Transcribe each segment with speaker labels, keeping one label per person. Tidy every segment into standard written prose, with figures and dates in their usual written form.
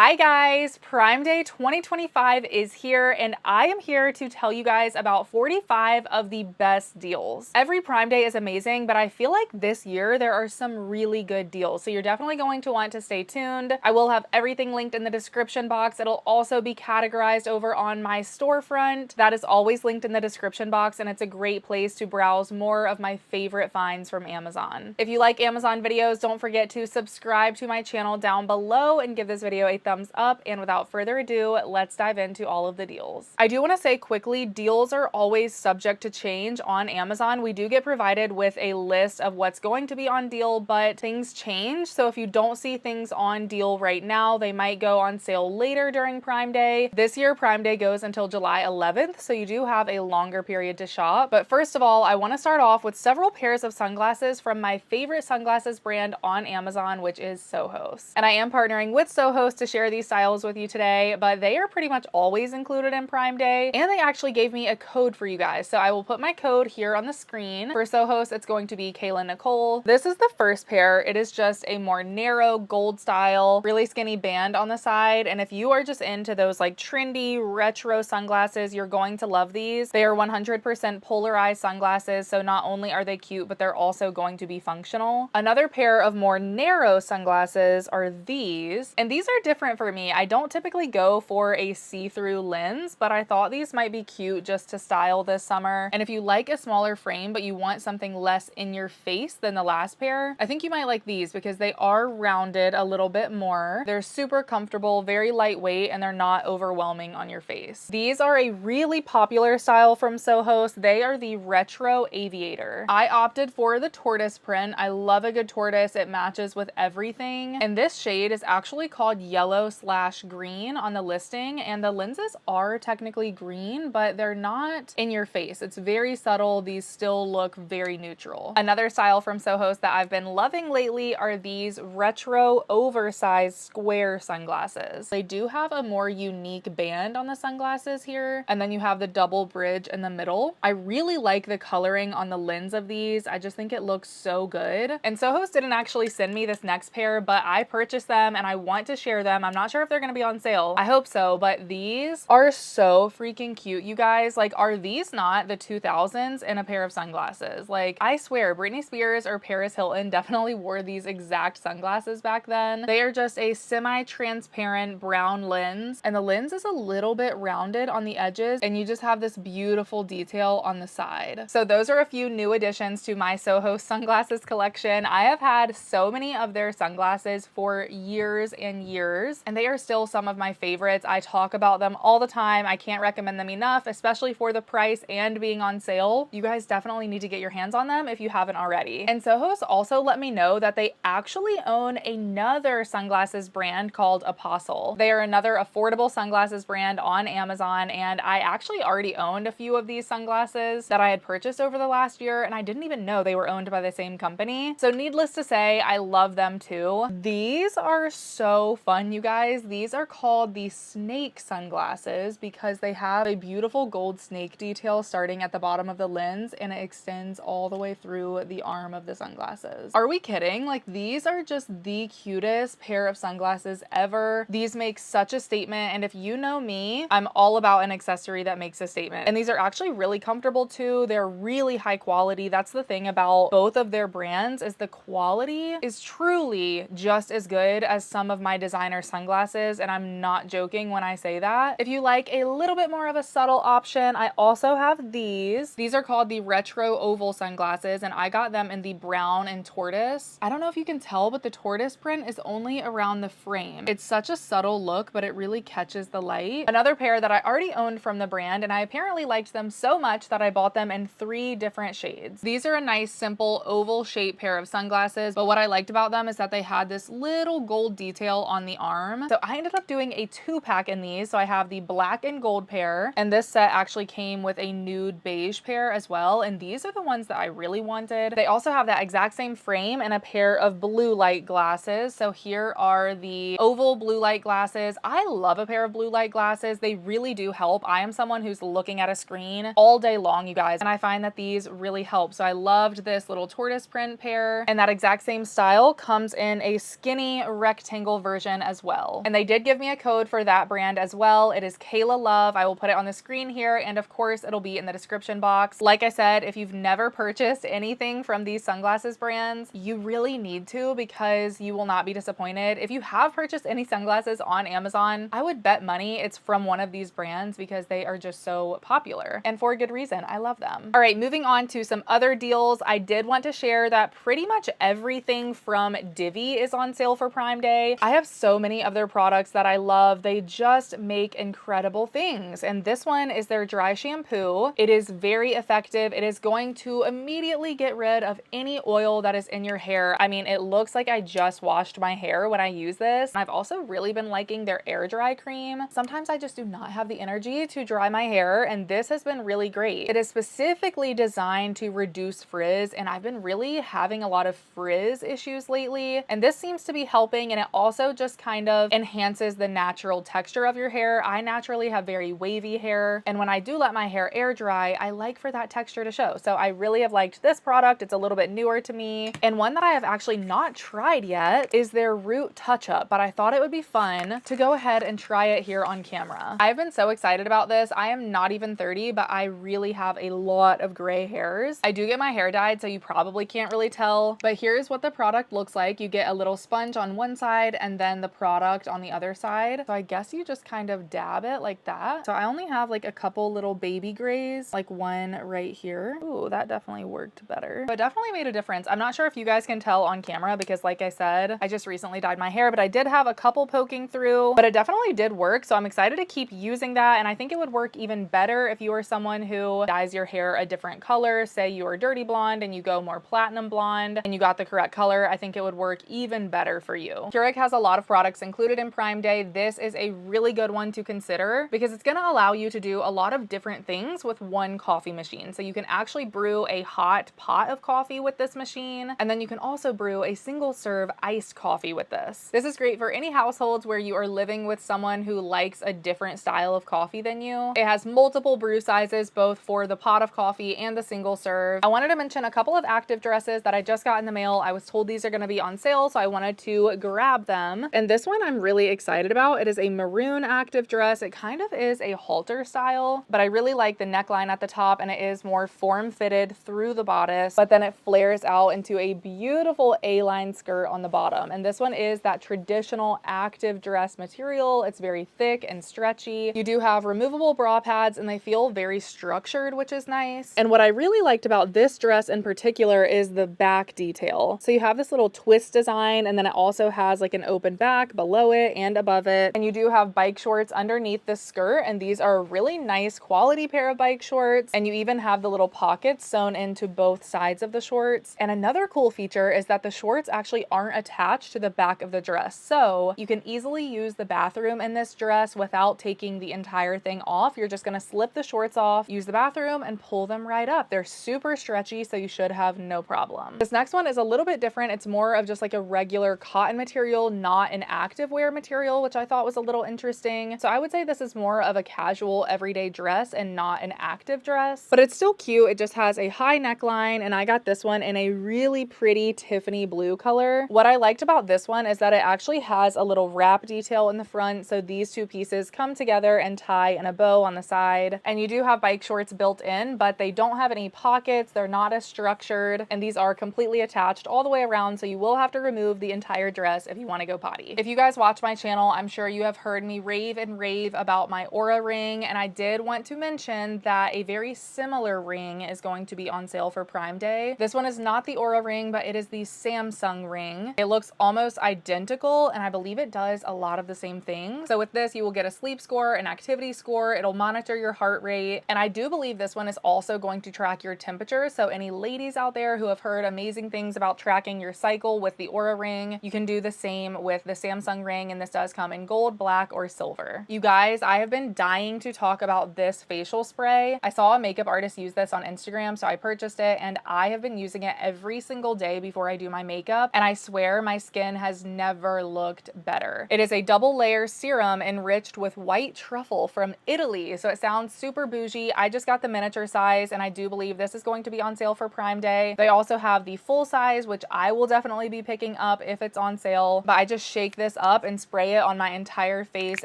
Speaker 1: Hi guys, Prime Day 2025 is here and I am here to tell you guys about 45 of the best deals. Every Prime Day is amazing, but I feel like this year there are some really good deals, so you're definitely going to want to stay tuned. I will have everything linked in the description box. It'll also be categorized over on my storefront. That is always linked in the description box, and it's a great place to browse more of my favorite finds from Amazon. If you like Amazon videos, don't forget to subscribe to my channel down below and give this video a thumbs up. And without further ado, let's dive into all of the deals. I do want to say quickly, deals are always subject to change on Amazon. We do get provided with a list of what's going to be on deal, but things change. So if you don't see things on deal right now, they might go on sale later during Prime Day. This year, Prime Day goes until July 11th, so you do have a longer period to shop. But first of all, I want to start off with several pairs of sunglasses from my favorite sunglasses brand on Amazon, which is SOJOS. And I am partnering with SOJOS to share these styles with you today, but they are pretty much always included in Prime Day, and they actually gave me a code for you guys. So I will put my code here on the screen. For SOJOS, it's going to be Kayla Nicole. This is the first pair. It is just a more narrow gold style, really skinny band on the side. And if you are just into those like trendy retro sunglasses, you're going to love these. They are 100% polarized sunglasses, so not only are they cute, but they're also going to be functional. Another pair of more narrow sunglasses are these, and these are different for me. I don't typically go for a see-through lens, but I thought these might be cute just to style this summer. And if you like a smaller frame, but you want something less in your face than the last pair, I think you might like these because they are rounded a little bit more. They're super comfortable, very lightweight, and they're not overwhelming on your face. These are a really popular style from SOJOS. They are the Retro Aviator. I opted for the tortoise print. I love a good tortoise. It matches with everything. And this shade is actually called yellow/green on the listing, and the lenses are technically green, but they're not in your face. It's very subtle. These still look very neutral. Another style from SOJOS that I've been loving lately are these retro oversized square sunglasses. They do have a more unique band on the sunglasses here, and then you have the double bridge in the middle. I really like the coloring on the lens of these. I just think it looks so good. And SOJOS didn't actually send me this next pair, but I purchased them and I want to share them. I'm not sure if they're going to be on sale. I hope so, but these are so freaking cute, you guys. Like, are these not the 2000s in a pair of sunglasses? Like, I swear Britney Spears or Paris Hilton definitely wore these exact sunglasses back then. They are just a semi-transparent brown lens, and the lens is a little bit rounded on the edges, and you just have this beautiful detail on the side. So those are a few new additions to my SOJOS sunglasses collection. I have had so many of their sunglasses for years and years, and they are still some of my favorites. I talk about them all the time. I can't recommend them enough, especially for the price and being on sale. You guys definitely need to get your hands on them if you haven't already. And SOJOS also let me know that they actually own another sunglasses brand called Appassal. They are another affordable sunglasses brand on Amazon, and I actually already owned a few of these sunglasses that I had purchased over the last year, and I didn't even know they were owned by the same company. So needless to say, I love them too. These are so fun, you guys. These are called the snake sunglasses because they have a beautiful gold snake detail starting at the bottom of the lens, and it extends all the way through the arm of the sunglasses. Are we kidding? Like, these are just the cutest pair of sunglasses ever. These make such a statement, and if you know me, I'm all about an accessory that makes a statement. And these are actually really comfortable too. They're really high quality. That's the thing about both of their brands, is the quality is truly just as good as some of my designer sunglasses, and I'm not joking when I say that. If you like a little bit more of a subtle option, I also have these. These are called the Retro Oval sunglasses, and I got them in the brown and tortoise. I don't know if you can tell, but the tortoise print is only around the frame. It's such a subtle look, but it really catches the light. Another pair that I already owned from the brand, and I apparently liked them so much that I bought them in 3 different shades. These are a nice, simple, oval shaped pair of sunglasses, but what I liked about them is that they had this little gold detail on the arm. So I ended up doing a 2-pack in these. So I have the black and gold pair, and this set actually came with a nude beige pair as well, and these are the ones that I really wanted. They also have that exact same frame and a pair of blue light glasses. So here are the oval blue light glasses. I love a pair of blue light glasses. They really do help. I am someone who's looking at a screen all day long, you guys, and I find that these really help. So I loved this little tortoise print pair, and that exact same style comes in a skinny rectangle version as well. And they did give me a code for that brand as well. It is Kayla Love. I will put it on the screen here, and of course it'll be in the description box. Like I said, if you've never purchased anything from these sunglasses brands, you really need to, because you will not be disappointed. If you have purchased any sunglasses on Amazon, I would bet money it's from one of these brands because they are just so popular, and for a good reason. I love them. All right, moving on to some other deals. I did want to share that pretty much everything from Divi is on sale for Prime Day. I have so many of their products that I love. They just make incredible things. And this one is their dry shampoo. It is very effective. It is going to immediately get rid of any oil that is in your hair. I mean, it looks like I just washed my hair when I use this. I've also really been liking their air dry cream. Sometimes I just do not have the energy to dry my hair, and this has been really great. It is specifically designed to reduce frizz, and I've been really having a lot of frizz issues lately, and this seems to be helping. And it also just kind of enhances the natural texture of your hair. I naturally have very wavy hair, and when I do let my hair air dry, I like for that texture to show. So I really have liked this product. It's a little bit newer to me, and one that I have actually not tried yet is their Root Touch Up, but I thought it would be fun to go ahead and try it here on camera. I've been so excited about this. I am not even 30, but I really have a lot of gray hairs. I do get my hair dyed, so you probably can't really tell, but here's what the product looks like. You get a little sponge on one side and then the product on the other side. So I guess you just kind of dab it like that. So I only have like a couple little baby grays, like one right here. Ooh, that definitely worked better, but definitely made a difference. I'm not sure if you guys can tell on camera because, like I said, I just recently dyed my hair, but I did have a couple poking through, but it definitely did work. So I'm excited to keep using that. And I think it would work even better if you are someone who dyes your hair a different color. Say you are dirty blonde and you go more platinum blonde and you got the correct color. I think it would work even better for you. Keurig has a lot of products included in Prime Day. This is a really good one to consider because it's going to allow you to do a lot of different things with one coffee machine. So you can actually brew a hot pot of coffee with this machine, and then you can also brew a single serve iced coffee with this. This is great for any households where you are living with someone who likes a different style of coffee than you. It has multiple brew sizes, both for the pot of coffee and the single serve. I wanted to mention a couple of active dresses that I just got in the mail. I was told these are going to be on sale, so I wanted to grab them. And this one I'm really excited about. It is a maroon active dress. It kind of is a halter style, but I really like the neckline at the top, and it is more form-fitted through the bodice, but then it flares out into a beautiful A-line skirt on the bottom. And this one is that traditional active dress material. It's very thick and stretchy. You do have removable bra pads, and they feel very structured, which is nice. And what I really liked about this dress in particular is the back detail. So you have this little twist design, and then it also has like an open back below it and above it. And you do have bike shorts underneath this skirt, and these are a really nice quality pair of bike shorts. And you even have the little pockets sewn into both sides of the shorts. And another cool feature is that the shorts actually aren't attached to the back of the dress. So you can easily use the bathroom in this dress without taking the entire thing off. You're just gonna slip the shorts off, use the bathroom, and pull them right up. They're super stretchy, so you should have no problem. This next one is a little bit different. It's more of just like a regular cotton material, not an active wear material, which I thought was a little interesting. So I would say this is more of a casual everyday dress and not an active dress, but it's still cute. It just has a high neckline, and I got this one in a really pretty Tiffany blue color. What I liked about this one is that it actually has a little wrap detail in the front, so these two pieces come together and tie in a bow on the side. And you do have bike shorts built in, but they don't have any pockets. They're not as structured, and these are completely attached all the way around, so you will have to remove the entire dress if you want to go potty. If you guys watch my channel, I'm sure you have heard me rave and rave about my Aura ring, and I did want to mention that a very similar ring is going to be on sale for Prime Day. This one is not the Aura ring, but it is the Samsung ring. It looks almost identical, and I believe it does a lot of the same things. So with this, you will get a sleep score, an activity score, it'll monitor your heart rate, and I do believe this one is also going to track your temperature. So any ladies out there who have heard amazing things about tracking your cycle with the Aura ring, you can do the same with the Samsung ring, and this does come in gold, black, or silver. You guys, I have been dying to talk about this facial spray. I saw a makeup artist use this on Instagram, so I purchased it, and I have been using it every single day before I do my makeup, and I swear my skin has never looked better. It is a double layer serum enriched with white truffle from Italy, so it sounds super bougie. I just got the miniature size, and I do believe this is going to be on sale for Prime Day. They also have the full size, which I will definitely be picking up if it's on sale, but I just shake this this up and spray it on my entire face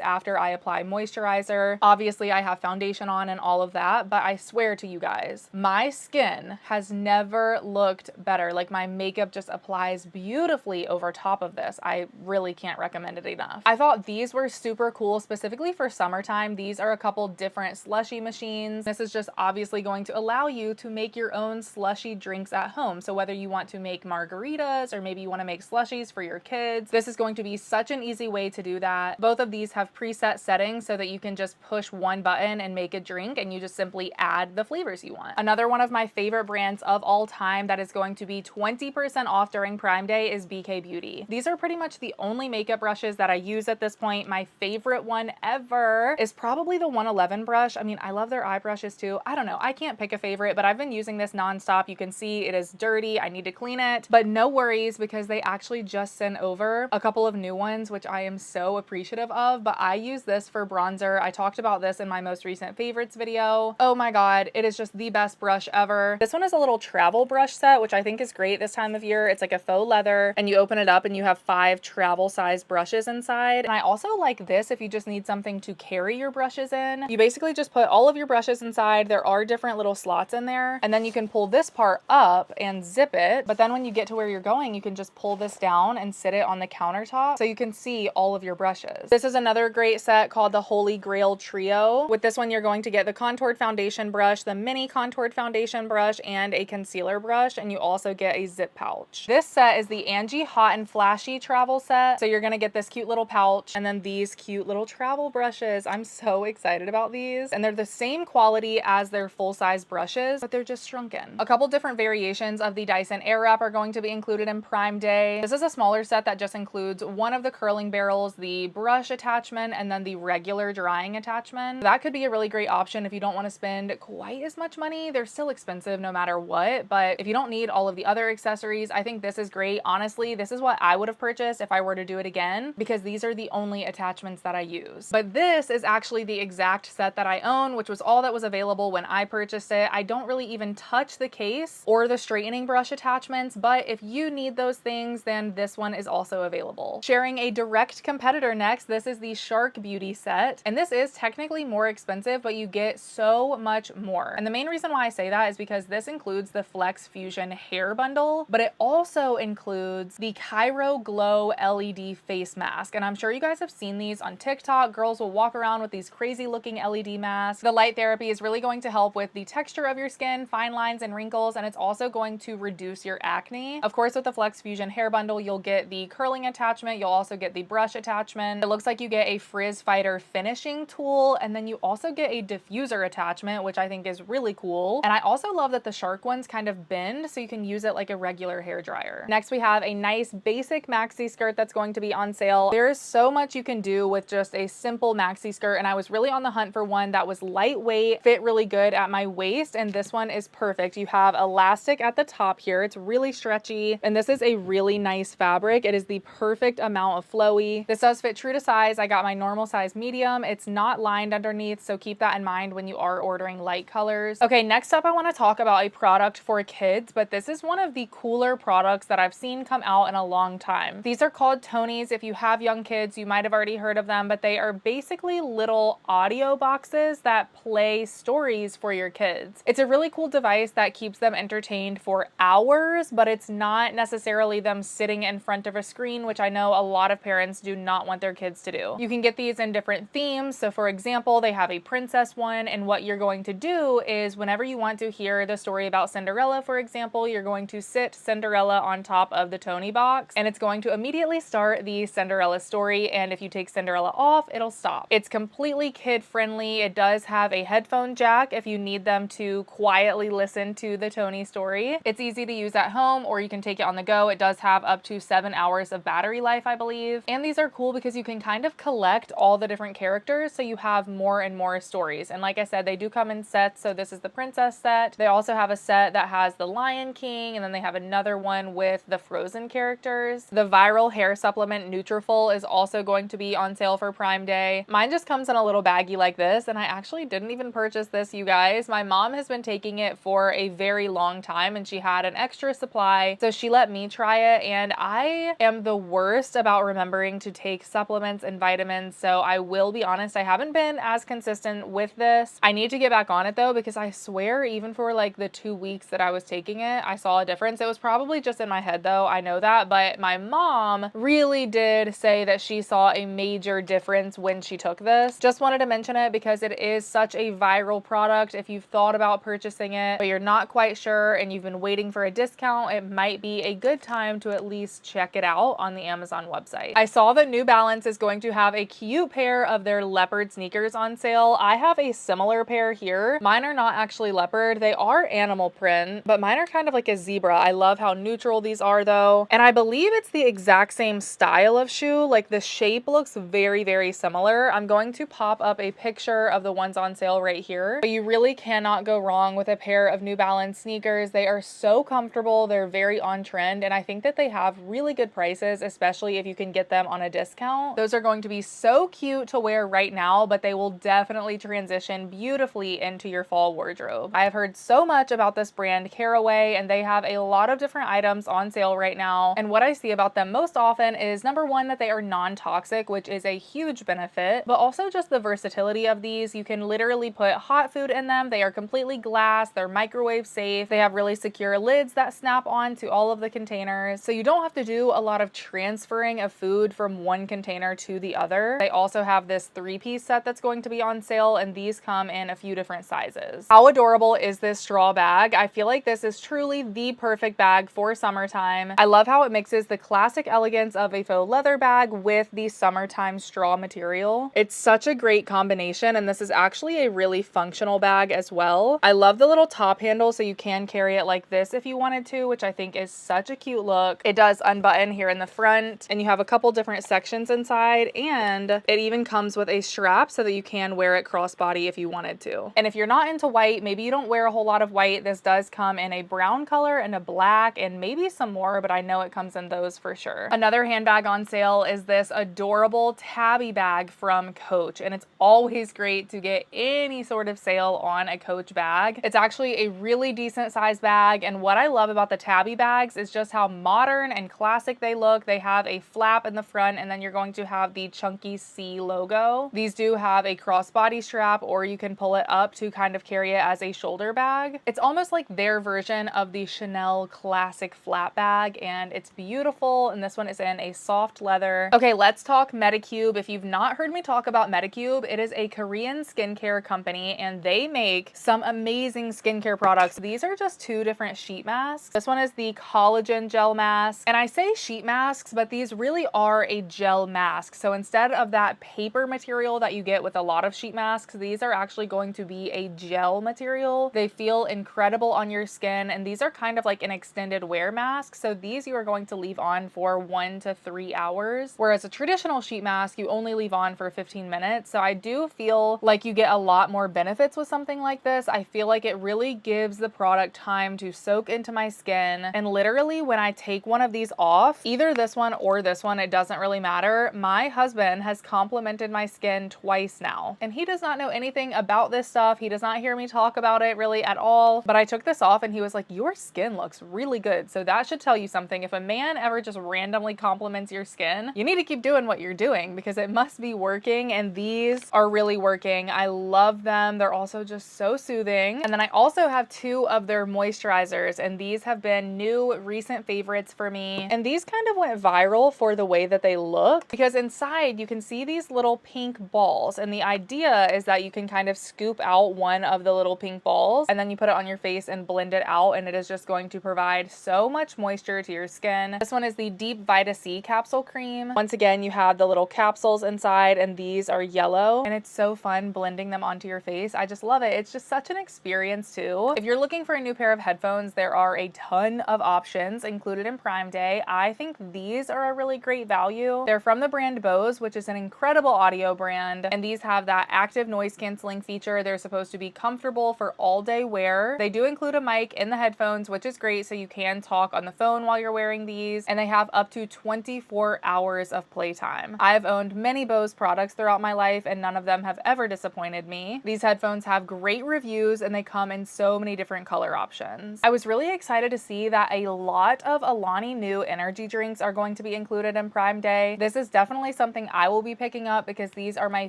Speaker 1: after I apply moisturizer. Obviously, I have foundation on and all of that, but I swear to you guys, my skin has never looked better. Like, my makeup just applies beautifully over top of this. I really can't recommend it enough. I thought these were super cool, specifically for summertime. These are a couple different slushy machines. This is just obviously going to allow you to make your own slushy drinks at home. So whether you want to make margaritas or maybe you want to make slushies for your kids, this is going to be such an easy way to do that. Both of these have preset settings so that you can just push one button and make a drink, and you just simply add the flavors you want. Another one of my favorite brands of all time that is going to be 20% off during Prime Day is BK Beauty. These are pretty much the only makeup brushes that I use at this point. My favorite one ever is probably the 111 brush. I mean, I love their eye brushes too. I don't know, I can't pick a favorite, but I've been using this nonstop. You can see it is dirty. I need to clean it, but no worries because they actually just sent over a couple of new ones, which I am so appreciative of. But I use this for bronzer. I talked about this in my most recent favorites video. Oh my God, it is just the best brush ever. This one is a little travel brush set, which I think is great this time of year. It's like a faux leather, and you open it up and you have 5 travel size brushes inside. And I also like this if you just need something to carry your brushes in. You basically just put all of your brushes inside. There are different little slots in there, and then you can pull this part up and zip it. But then when you get to where you're going, you can just pull this down and sit it on the countertop so you can see all of your brushes. This is another great set called the Holy Grail Trio. With this one, you're going to get the contoured foundation brush, the mini contoured foundation brush, and a concealer brush, and you also get a zip pouch. This set is the Angie Hot and Flashy travel set. So you're gonna get this cute little pouch and then these cute little travel brushes. I'm so excited about these, and they're the same quality as their full-size brushes, but they're just shrunken. A couple different variations of the Dyson Airwrap are going to be included in Prime Day. This is a smaller set that just includes one of the curling barrels, the brush attachment, and then the regular drying attachment. That could be a really great option if you don't want to spend quite as much money. They're still expensive no matter what, but if you don't need all of the other accessories, I think this is great. Honestly, this is what I would have purchased if I were to do it again, because these are the only attachments that I use. But this is actually the exact set that I own, which was all that was available when I purchased it. I don't really even touch the case or the straightening brush attachments, but if you need those things, then this one is also available. Sharing a direct competitor next, this is the Shark Beauty set, and this is technically more expensive, but you get so much more. And the main reason why I say that is because this includes the Flex Fusion hair bundle, but it also includes the Cairo Glow LED face mask. And I'm sure you guys have seen these on TikTok. Girls will walk around with these crazy looking LED masks. The light therapy is really going to help with the texture of your skin, fine lines and wrinkles, and it's also going to reduce your acne. Of course, with the Flex Fusion hair bundle, you'll get the curling attachment. You'll also get the brush attachment. It looks like you get a frizz fighter finishing tool, and then you also get a diffuser attachment, which I think is really cool. And I also love that the Shark ones kind of bend so you can use it like a regular hair dryer. Next, we have a nice basic maxi skirt that's going to be on sale. There is so much you can do with just a simple maxi skirt, and I was really on the hunt for one that was lightweight, fit really good at my waist, and this one is perfect. You have elastic at the top here. It's really stretchy, and this is a really nice fabric. It is the perfect amount of flowy. This does fit true to size. I got my normal size medium. It's not lined underneath, so keep that in mind when you are ordering light colors. Okay, next up I want to talk about a product for kids, but this is one of the cooler products that I've seen come out in a long time. These are called Tonies. If you have young kids, you might have already heard of them, but they are basically little audio boxes that play stories for your kids. It's a really cool device that keeps them entertained for hours, but it's not necessarily them sitting in front of a screen, which I know a lot of parents do not want their kids to do. You can get these in different themes. So for example, they have a princess one, and what you're going to do is whenever you want to hear the story about Cinderella, for example, you're going to sit Cinderella on top of the Tony box, and it's going to immediately start the Cinderella story, and if you take Cinderella off, it'll stop. It's completely kid-friendly. It does have a headphone jack if you need them to quietly listen to the Tony story. It's easy to use at home, or you can take it on the go. It does have up to 7 hours of battery life, I believe. And these are cool because you can kind of collect all the different characters, so you have more and more stories. And like I said, they do come in sets. So this is the princess set. They also have a set that has the Lion King, and then they have another one with the Frozen characters. The viral hair supplement Nutrafol is also going to be on sale for Prime Day. Mine just comes in a little baggie like this, and I actually didn't even purchase this, you guys. My mom has been taking it for a very long time, and she had an extra supply, so she let me try it, and I am the worst about about remembering to take supplements and vitamins. So I will be honest, I haven't been as consistent with this. I need to get back on it though, because I swear even for like the 2 weeks that I was taking it, I saw a difference. It was probably just in my head though, I know that, but my mom really did say that she saw a major difference when she took this. Just wanted to mention it because it is such a viral product. If you've thought about purchasing it, but you're not quite sure and you've been waiting for a discount, it might be a good time to at least check it out on the Amazon website. I saw that New Balance is going to have a cute pair of their leopard sneakers on sale. I have a similar pair here. Mine are not actually leopard. They are animal print, but mine are kind of like a zebra. I love how neutral these are though. And I believe it's the exact same style of shoe. Like the shape looks very, very similar. I'm going to pop up a picture of the ones on sale right here. But you really cannot go wrong with a pair of New Balance sneakers. They are so comfortable. They're very on trend. And I think that they have really good prices, especially if you can get them on a discount. Those are going to be so cute to wear right now, but they will definitely transition beautifully into your fall wardrobe. I have heard so much about this brand Caraway, and they have a lot of different items on sale right now. And what I see about them most often is number one, that they are non-toxic, which is a huge benefit, but also just the versatility of these. You can literally put hot food in them. They are completely glass. They're microwave safe. They have really secure lids that snap on to all of the containers. So you don't have to do a lot of transferring of food from one container to the other. They also have this 3-piece set that's going to be on sale, and these come in a few different sizes. How adorable is this straw bag? I feel like this is truly the perfect bag for summertime. I love how it mixes the classic elegance of a faux leather bag with the summertime straw material. It's such a great combination, and this is actually a really functional bag as well. I love the little top handle, so you can carry it like this if you wanted to, which I think is such a cute look. It does unbutton here in the front, and you have a couple different sections inside, and it even comes with a strap so that you can wear it crossbody if you wanted to. And if you're not into white, maybe you don't wear a whole lot of white, this does come in a brown color and a black and maybe some more, but I know it comes in those for sure. Another handbag on sale is this adorable tabby bag from Coach, and it's always great to get any sort of sale on a Coach bag. It's actually a really decent size bag, and what I love about the tabby bags is just how modern and classic they look. They have a flap in the front, and then you're going to have the chunky C logo. These do have a crossbody strap, or you can pull it up to kind of carry it as a shoulder bag. It's almost like their version of the Chanel classic flat bag, and it's beautiful, and this one is in a soft leather. Okay, let's talk Medicube. If you've not heard me talk about Medicube, it is a Korean skincare company, and they make some amazing skincare products. These are just 2 different sheet masks. This one is the collagen gel mask, and I say sheet masks, but these really are a gel mask. So instead of that paper material that you get with a lot of sheet masks, these are actually going to be a gel material. They feel incredible on your skin, and these are kind of like an extended wear mask. So these you are going to leave on for 1 to 3 hours, whereas a traditional sheet mask you only leave on for 15 minutes. So I do feel like you get a lot more benefits with something like this. I feel like it really gives the product time to soak into my skin, and literally when I take one of these off, either this one or this one, it doesn't really matter, my husband has complimented my skin twice now, and he does not know anything about this stuff. He does not hear me talk about it really at all, but I took this off and he was like, your skin looks really good. So that should tell you something. If a man ever just randomly compliments your skin, you need to keep doing what you're doing because it must be working, and these are really working. I love them. They're also just so soothing. And then I also have 2 of their moisturizers, and these have been new recent favorites for me. And these kind of went viral for the way that they look, because inside you can see these little pink balls, and the idea is that you can kind of scoop out one of the little pink balls and then you put it on your face and blend it out, and it is just going to provide so much moisture to your skin. This one is the Deep Vita C capsule cream. Once again, you have the little capsules inside, and these are yellow, and it's so fun blending them onto your face. I just love it. It's just such an experience too. If you're looking for a new pair of headphones, there are a ton of options included in Prime Day. I think these are a really great value. They're from the brand Bose, which is an incredible audio brand, and these have that active noise canceling feature. They're supposed to be comfortable for all day wear. They do include a mic in the headphones, which is great, so you can talk on the phone while you're wearing these, and they have up to 24 hours of playtime. I've owned many Bose products throughout my life, and none of them have ever disappointed me. These headphones have great reviews, and they come in so many different color options. I was really excited to see that a lot of Alani Nu energy drinks are going to be included included in Prime Day. This is definitely something I will be picking up because these are my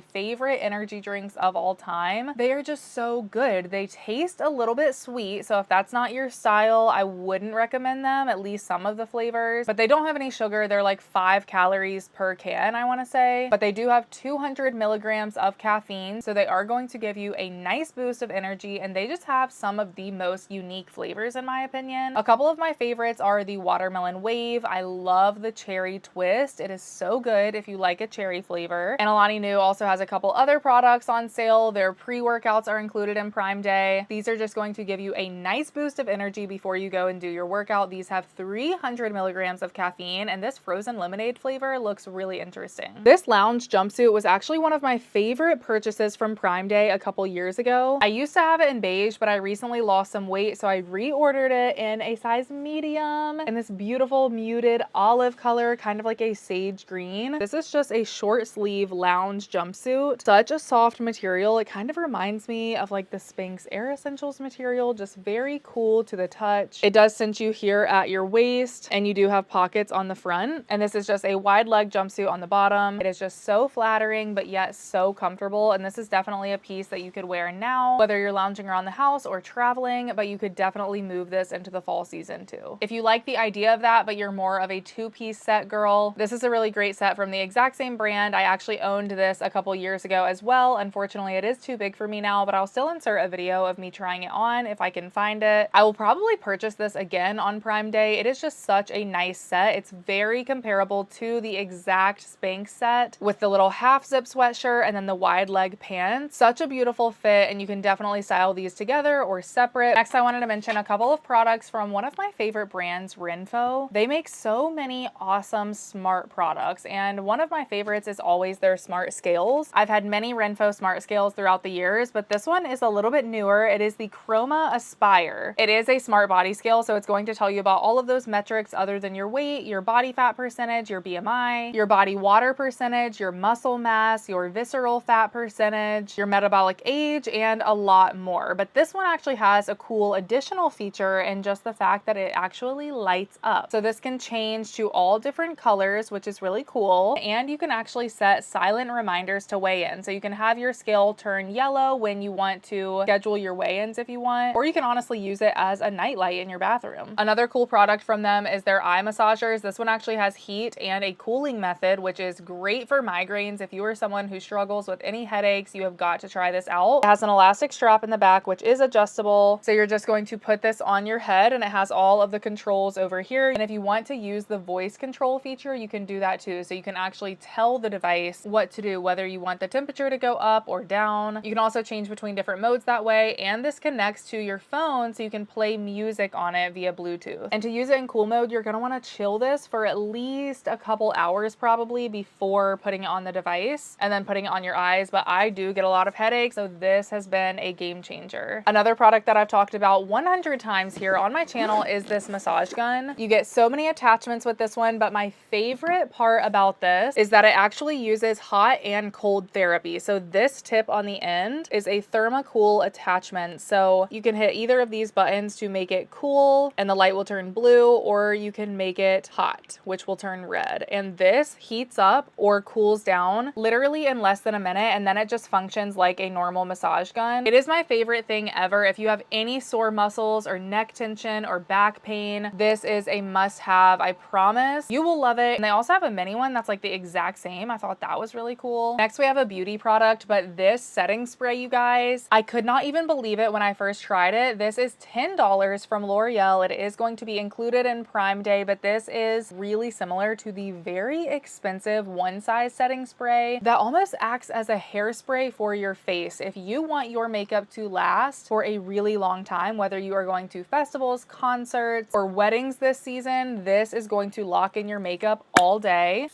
Speaker 1: favorite energy drinks of all time. They are just so good. They taste a little bit sweet, so if that's not your style, I wouldn't recommend them, at least some of the flavors. But they don't have any sugar. They're like 5 calories per can, I want to say. But they do have 200 milligrams of caffeine, so they are going to give you a nice boost of energy, and they just have some of the most unique flavors in my opinion. A couple of my favorites are the watermelon wave. I love the cherry twist. It is so good if you like a cherry flavor. And Alani Nu also has a couple other products on sale. Their pre-workouts are included in Prime Day. These are just going to give you a nice boost of energy before you go and do your workout. These have 300 milligrams of caffeine, and this frozen lemonade flavor looks really interesting. This lounge jumpsuit was actually one of my favorite purchases from Prime Day a couple years ago. I used to have it in beige, but I recently lost some weight, so I reordered it in a size medium in this beautiful muted olive color, kind of like a sage green. This is just a short sleeve lounge jumpsuit. Such a soft material. It kind of reminds me of like the Spanx Air Essentials material, just very cool to the touch. It does cinch you here at your waist, and you do have pockets on the front. And this is just a wide leg jumpsuit on the bottom. It is just so flattering, but yet so comfortable. And this is definitely a piece that you could wear now, whether you're lounging around the house or traveling, but you could definitely move this into the fall season too. If you like the idea of that, but you're more of a two-piece set girl, this is a really great set from the exact same brand. I actually owned this a couple years ago as well. Unfortunately, it is too big for me now, but I'll still insert a video of me trying it on if I can find it. I will probably purchase this again on Prime Day. It is just such a nice set. It's very comparable to the exact Spanx set with the little half zip sweatshirt and then the wide leg pants. Such a beautiful fit, and you can definitely style these together or separate. Next, I wanted to mention a couple of products from one of my favorite brands, Renpho. They make so many awesome smart products, and one of my favorites is always their smart scales. I've had many Renpho smart scales throughout the years, but this one is a little bit newer. It is the Chroma Aspire. It is a smart body scale, so it's going to tell you about all of those metrics other than your weight, your body fat percentage, your BMI, your body water percentage, your muscle mass, your visceral fat percentage, your metabolic age, and a lot more. But this one actually has a cool additional feature in just the fact that it actually lights up. So this can change to all different colors, which is really cool. And you can actually set silent reminders to weigh in. So you can have your scale turn yellow when you want to schedule your weigh-ins if you want, or you can honestly use it as a nightlight in your bathroom. Another cool product from them is their eye massagers. This one actually has heat and a cooling method, which is great for migraines. If you are someone who struggles with any headaches, you have got to try this out. It has an elastic strap in the back, which is adjustable. So you're just going to put this on your head, and it has all of the controls over here. And if you want to use the voice control feature, you can do that too. So you can actually tell the device what to do, whether you want the temperature to go up or down. You can also change between different modes that way. And this connects to your phone, so you can play music on it via Bluetooth. And to use it in cool mode, you're going to want to chill this for at least a couple hours probably before putting it on the device and then putting it on your eyes. But I do get a lot of headaches, so this has been a game changer. Another product that I've talked about 100 times here on my channel is this massage gun. You get so many attachments with this one, but my favorite part about this is that it actually uses hot and cold therapy. So this tip on the end is a thermocool attachment. So you can hit either of these buttons to make it cool and the light will turn blue, or you can make it hot, which will turn red. And this heats up or cools down literally in less than a minute, and then it just functions like a normal massage gun. It is my favorite thing ever. If you have any sore muscles or neck tension or back pain, this is a must-have. I promise you will love it. And they also have a mini one that's like the exact same. I thought that was really cool. Next, we have a beauty product, but this setting spray, you guys, I could not even believe it when I first tried it. This is $10 from L'Oreal. It is going to be included in Prime Day, but this is really similar to the very expensive One Size setting spray that almost acts as a hairspray for your face. If you want your makeup to last for a really long time, whether you are going to festivals, concerts, or weddings this season, this is going to lock in your makeup all day.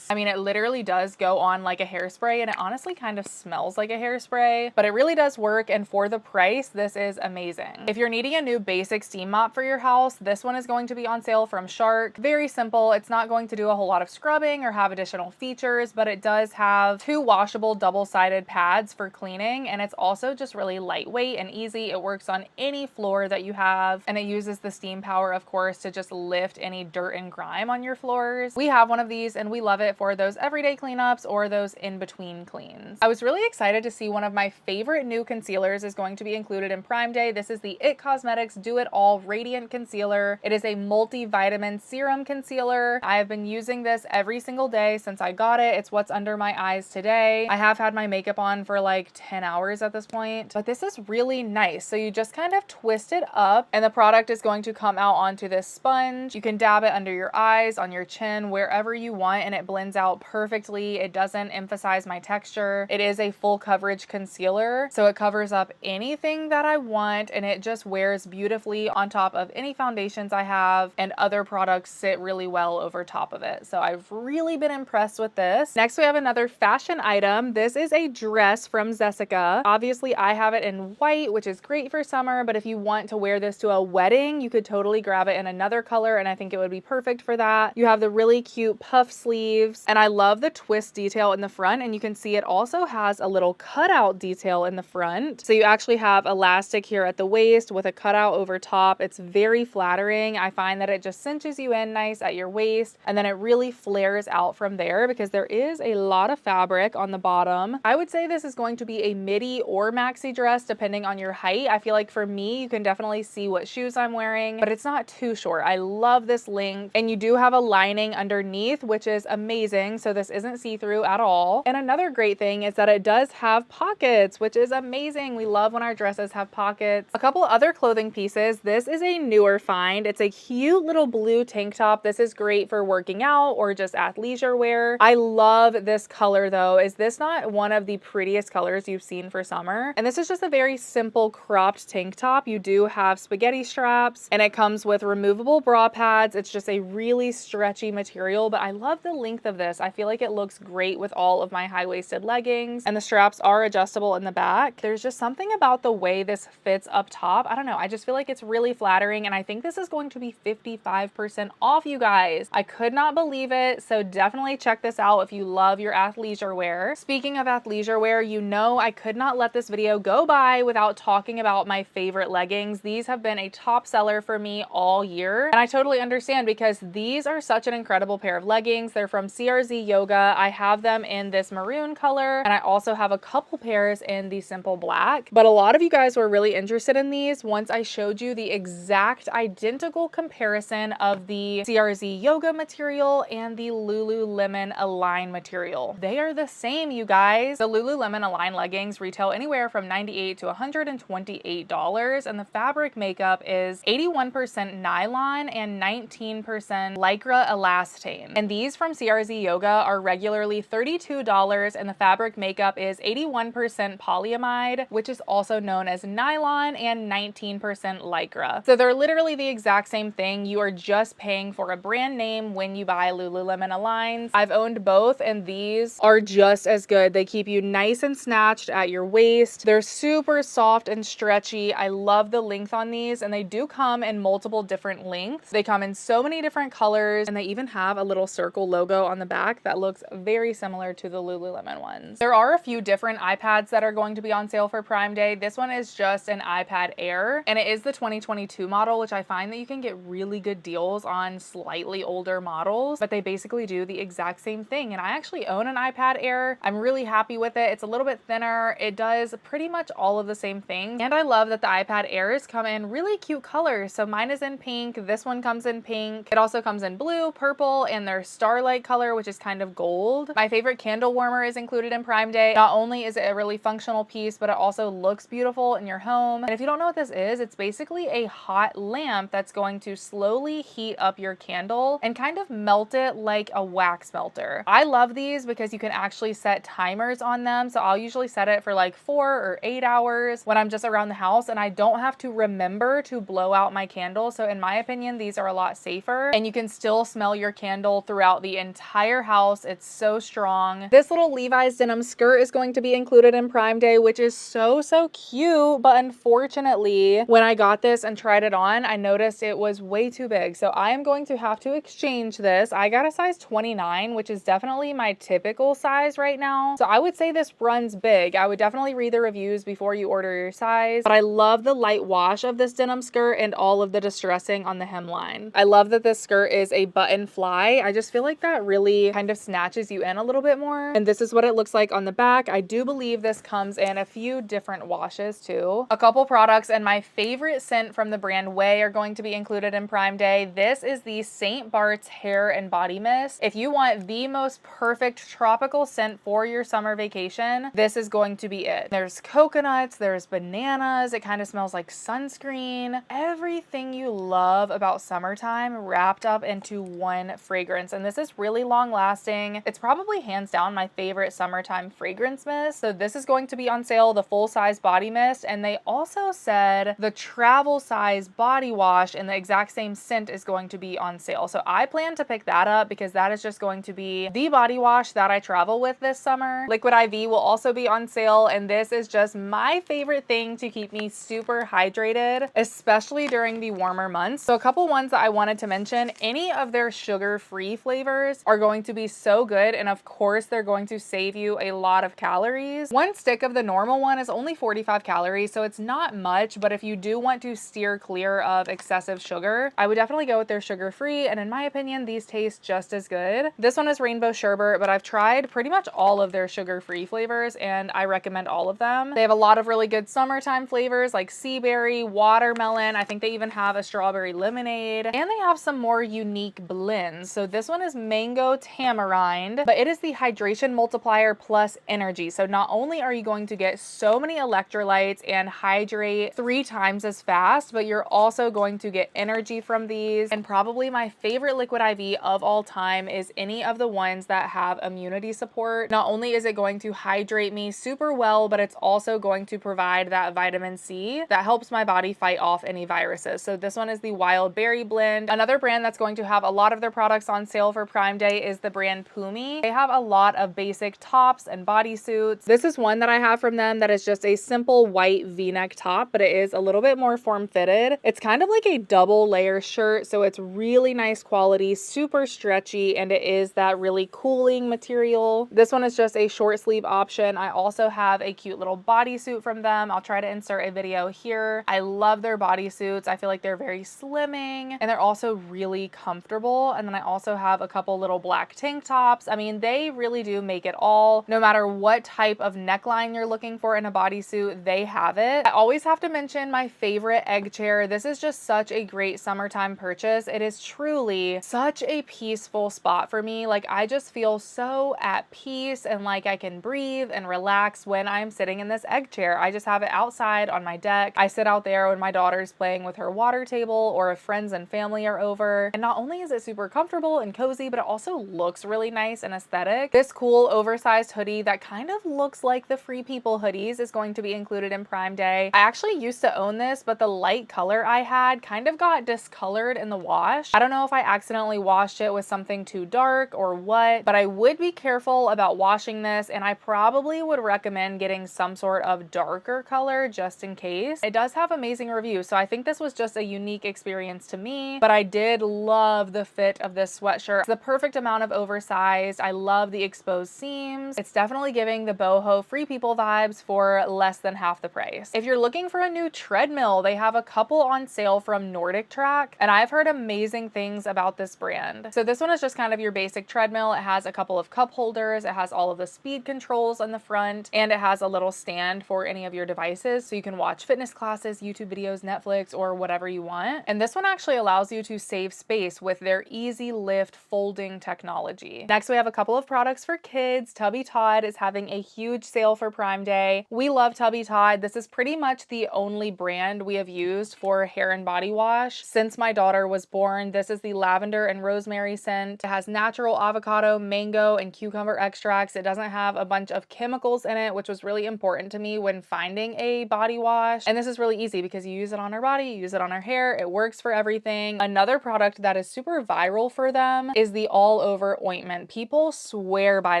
Speaker 1: I mean, it literally does go on like a hairspray, and it honestly kind of smells like a hairspray, but it really does work. And for the price, this is amazing. If you're needing a new basic steam mop for your house, this one is going to be on sale from Shark. Very simple. It's not going to do a whole lot of scrubbing or have additional features, but it does have 2 washable double-sided pads for cleaning, and it's also just really lightweight and easy. It works on any floor that you have, and it uses the steam power, of course, to just lift any dirt and grime on your floors. We have one of these and we love it for those everyday cleanups or those in-between cleans. I was really excited to see one of my favorite new concealers is going to be included in Prime Day. This is the IT Cosmetics Do It All Radiant Concealer. It is a multivitamin serum concealer. I have been using this every single day since I got it. It's what's under my eyes today. I have had my makeup on for like 10 hours at this point, but this is really nice. So you just kind of twist it up and the product is going to come out onto this sponge. You can dab it under your eyes, on your chin, wherever you want, and it blends out perfectly. It doesn't emphasize my texture. It is a full coverage concealer, so it covers up anything that I want, and it just wears beautifully on top of any foundations I have, and other products sit really well over top of it. So I've really been impressed with this. Next, we have another fashion item. This is a dress from Jessica. Obviously, I have it in white, which is great for summer, but if you want to wear this to a wedding, you could totally grab it in another color, and I think it would be perfect for that. You have the really cute puff sleeves, and I love the twist detail in the front, and you can see it also has a little cutout detail in the front. So you actually have elastic here at the waist with a cutout over top. It's very flattering. I find that it just cinches you in nice at your waist, and then it really flares out from there because there is a lot of fabric on the bottom. I would say this is going to be a midi or maxi dress depending on your height. I feel like for me, you can definitely see what shoes I'm wearing, but it's not too short. I love this length, and you do have a lining underneath, which is amazing. So this isn't see-through at all. And another great thing is that it does have pockets, which is amazing. We love when our dresses have pockets. A couple other clothing pieces. This is a newer find. It's a cute little blue tank top. This is great for working out or just athleisure wear. I love this color though. Is this not one of the prettiest colors you've seen for summer? And this is just a very simple cropped tank top. You do have spaghetti straps, and it comes with removable bra pads. It's just a really stretchy material, but I love the length of this. I feel like it looks great with all of my high-waisted leggings, and the straps are adjustable in the back. There's just something about the way this fits up top. I don't know. I just feel like it's really flattering, and I think this is going to be 55% off, you guys. I could not believe it, so definitely check this out if you love your athleisure wear. Speaking of athleisure wear, you know I could not let this video go by without talking about my favorite leggings. These have been a top seller for me all year, and I totally understand because these are such an incredible pair of leggings. They're from CRZ Yoga. I have them in this maroon color, and I also have a couple pairs in the simple black, but a lot of you guys were really interested in these once I showed you the exact identical comparison of the CRZ Yoga material and the Lululemon Align material. They are the same, you guys. The Lululemon Align leggings retail anywhere from $98 to $128, and the fabric makeup is 81% nylon and 19% lycra elastane. And these from CRZ Yoga are regularly $32, and the fabric makeup is 81% polyamide, which is also known as nylon, and 19% lycra. So they're literally the exact same thing. You are just paying for a brand name when you buy Lululemon Aligns. I've owned both, and these are just as good. They keep you nice and snatched at your waist. They're super soft and stretchy. I love the length on these, and they do come in multiple different lengths. They come in so many different colors, and they even have a little circle logo on the back that looks very similar to the Lululemon ones. There are a few different iPads that are going to be on sale for Prime Day. This one is just an iPad Air, and it is the 2022 model, which I find that you can get really good deals on slightly older models, but they basically do the exact same thing. And I actually own an iPad Air. I'm really happy with it. It's a little bit thinner. It does pretty much all of the same things. And I love that the iPad Airs come in really cute colors. So mine is in pink. This one comes in pink. It also comes in blue, purple, and their starlight color, which is kind of gold. My favorite candle warmer is included in Prime Day. Not only is it a really functional piece, but it also looks beautiful in your home. And if you don't know what this is, it's basically a hot lamp that's going to slowly heat up your candle and kind of melt it like a wax melter. I love these because you can actually set timers on them. So I'll usually set it for like 4 or 8 hours when I'm just around the house, and I don't have to remember to blow out my candle. So in my opinion, these are a lot safer, and you can still smell your candle throughout the entire entire house. It's so strong. This little Levi's denim skirt is going to be included in Prime Day, which is so cute. But unfortunately, when I got this and tried it on, I noticed it was way too big. So I am going to have to exchange this. I got a size 29, which is definitely my typical size right now. So I would say this runs big. I would definitely read the reviews before you order your size. But I love the light wash of this denim skirt and all of the distressing on the hemline. I love that this skirt is a button fly. I just feel like that really kind of snatches you in a little bit more. And this is what it looks like on the back. I do believe this comes in a few different washes too. A couple products, and my favorite scent from the brand Way are going to be included in Prime Day. This is the St. Bart's Hair and Body Mist. If you want the most perfect tropical scent for your summer vacation, this is going to be it. There's coconuts, there's bananas, it kind of smells like sunscreen. Everything you love about summertime wrapped up into one fragrance. And this is really long lasting. It's probably hands down my favorite summertime fragrance mist. So this is going to be on sale, the full size body mist. And they also said the travel size body wash in the exact same scent is going to be on sale. So I plan to pick that up because that is just going to be the body wash that I travel with this summer. Liquid IV will also be on sale. And this is just my favorite thing to keep me super hydrated, especially during the warmer months. So a couple ones that I wanted to mention, any of their sugar-free flavors are going to be so good. And of course, they're going to save you a lot of calories. One stick of the normal one is only 45 calories, so it's not much, but if you do want to steer clear of excessive sugar, I would definitely go with their sugar-free. And in my opinion, these taste just as good. This one is rainbow sherbet, but I've tried pretty much all of their sugar-free flavors and I recommend all of them. They have a lot of really good summertime flavors like sea berry, watermelon. I think they even have a strawberry lemonade, and they have some more unique blends. So this one is mango tamarind, but it is the hydration multiplier plus energy. So not only are you going to get so many electrolytes and hydrate 3 times as fast, but you're also going to get energy from these. And probably my favorite liquid IV of all time is any of the ones that have immunity support. Not only is it going to hydrate me super well, but it's also going to provide that vitamin C that helps my body fight off any viruses. So this one is the wild berry blend. Another brand that's going to have a lot of their products on sale for Prime Day is the brand Pumi. They have a lot of basic tops and bodysuits. This is one that I have from them that is just a simple white V-neck top, but it is a little bit more form-fitted. It's kind of like a double layer shirt, so it's really nice quality, super stretchy, and it is that really cooling material. This one is just a short sleeve option. I also have a cute little bodysuit from them. I'll try to insert a video here. I love their bodysuits. I feel like they're very slimming and they're also really comfortable. And then I also have a couple little black tank tops. I mean, they really do make it all. No matter what type of neckline you're looking for in a bodysuit, they have it. I always have to mention my favorite egg chair. This is just such a great summertime purchase. It is truly such a peaceful spot for me. Like, I just feel so at peace and like I can breathe and relax when I'm sitting in this egg chair. I just have it outside on my deck. I sit out there when my daughter's playing with her water table or if friends and family are over. And not only is it super comfortable and cozy, but it also looks really nice and aesthetic. This cool oversized hoodie that kind of looks like the Free People hoodies is going to be included in Prime Day. I actually used to own this, but the light color I had kind of got discolored in the wash. I don't know if I accidentally washed it with something too dark or what, but I would be careful about washing this, and I probably would recommend getting some sort of darker color just in case. It does have amazing reviews, so I think this was just a unique experience to me, but I did love the fit of this sweatshirt. It's the perfect amount of oversized. I love the exposed seams. It's definitely giving the boho Free People vibes for less than half the price. If you're looking for a new treadmill, they have a couple on sale from Nordic Track, and I've heard amazing things about this brand. So this one is just kind of your basic treadmill. It has a couple of cup holders. It has all of the speed controls on the front, and it has a little stand for any of your devices so you can watch fitness classes, YouTube videos, Netflix, or whatever you want. And this one actually allows you to save space with their easy lift folding technology. Next, we have a couple of products for kids. Tubby Todd is having a huge sale for Prime Day. We love Tubby Todd. This is pretty much the only brand we have used for hair and body wash since my daughter was born. This is the lavender and rosemary scent. It has natural avocado, mango, and cucumber extracts. It doesn't have a bunch of chemicals in it, which was really important to me when finding a body wash. And this is really easy because you use it on our body, you use it on our hair. It works for everything. Another product that is super viral for them is the all over ointment. People swear by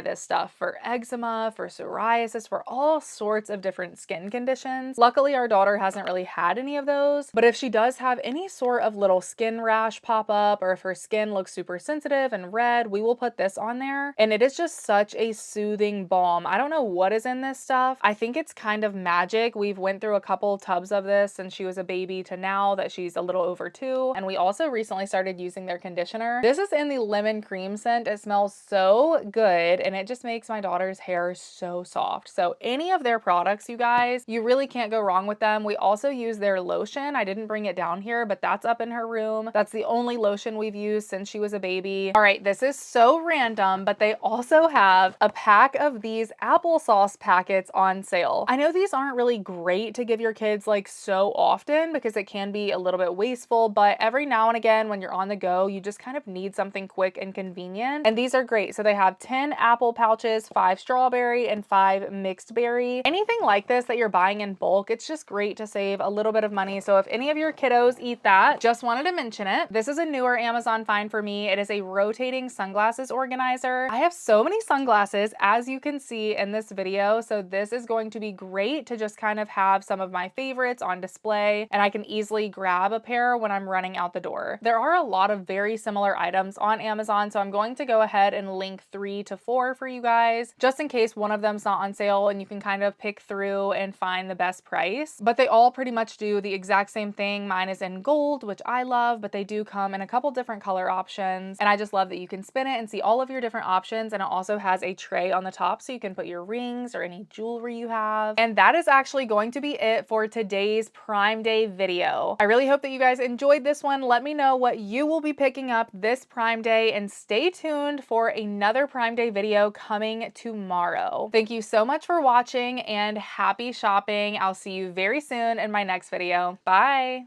Speaker 1: this stuff for eczema, for psoriasis, for all sorts of different skin conditions. Luckily, our daughter hasn't really had any of those, but if she does have any sort of little skin rash pop up, or if her skin looks super sensitive and red, we will put this on there. And it is just such a soothing balm. I don't know what is in this stuff. I think it's kind of magic. We've went through a couple tubs of this since she was a baby to now that she's a little over 2. And we also recently started using their conditioner. This is in the lemon cream scent. It smells so good and it just makes my daughter's hair so soft. So any of their products, you guys, you really can't go wrong with them. We also use their lotion. I didn't bring it down here, but that's up in her room. That's the only lotion we've used since she was a baby. All right, this is so random, but they also have a pack of these applesauce packets on sale. I know these aren't really great to give your kids like so often because it can be a little bit wasteful, but every now and again when you're on the go, you just kind of need something quick and convenient. And these are great. So they have 10 apple pouches, 5 strawberry, and 5 mixed berry. Anything like this that you're buying in bulk, it's just great to save a little bit of money. So if any of your kiddos eat that, just wanted to mention it. This is a newer Amazon find for me. It is a rotating sunglasses organizer. I have so many sunglasses, as you can see in this video. So this is going to be great to just kind of have some of my favorites on display, and I can easily grab a pair when I'm running out the door. There are a lot of very similar items on Amazon, so I'm going to go ahead and link 3 to 4 for you guys, just in case one of them's not on sale and you can kind of pick through and find the best price. But they all pretty much do the exact same thing. Mine is in gold, which I love, but they do come in a couple different color options. And I just love that you can spin it and see all of your different options. And it also has a tray on the top so you can put your rings or any jewelry you have. And that is actually going to be it for today's Prime Day video. I really hope that you guys enjoyed this one. Let me know what you will be picking up this Prime Day and stay tuned for another Prime Day video coming tomorrow. Thank you so much for watching and happy shopping. I'll see you very soon in my next video. Bye.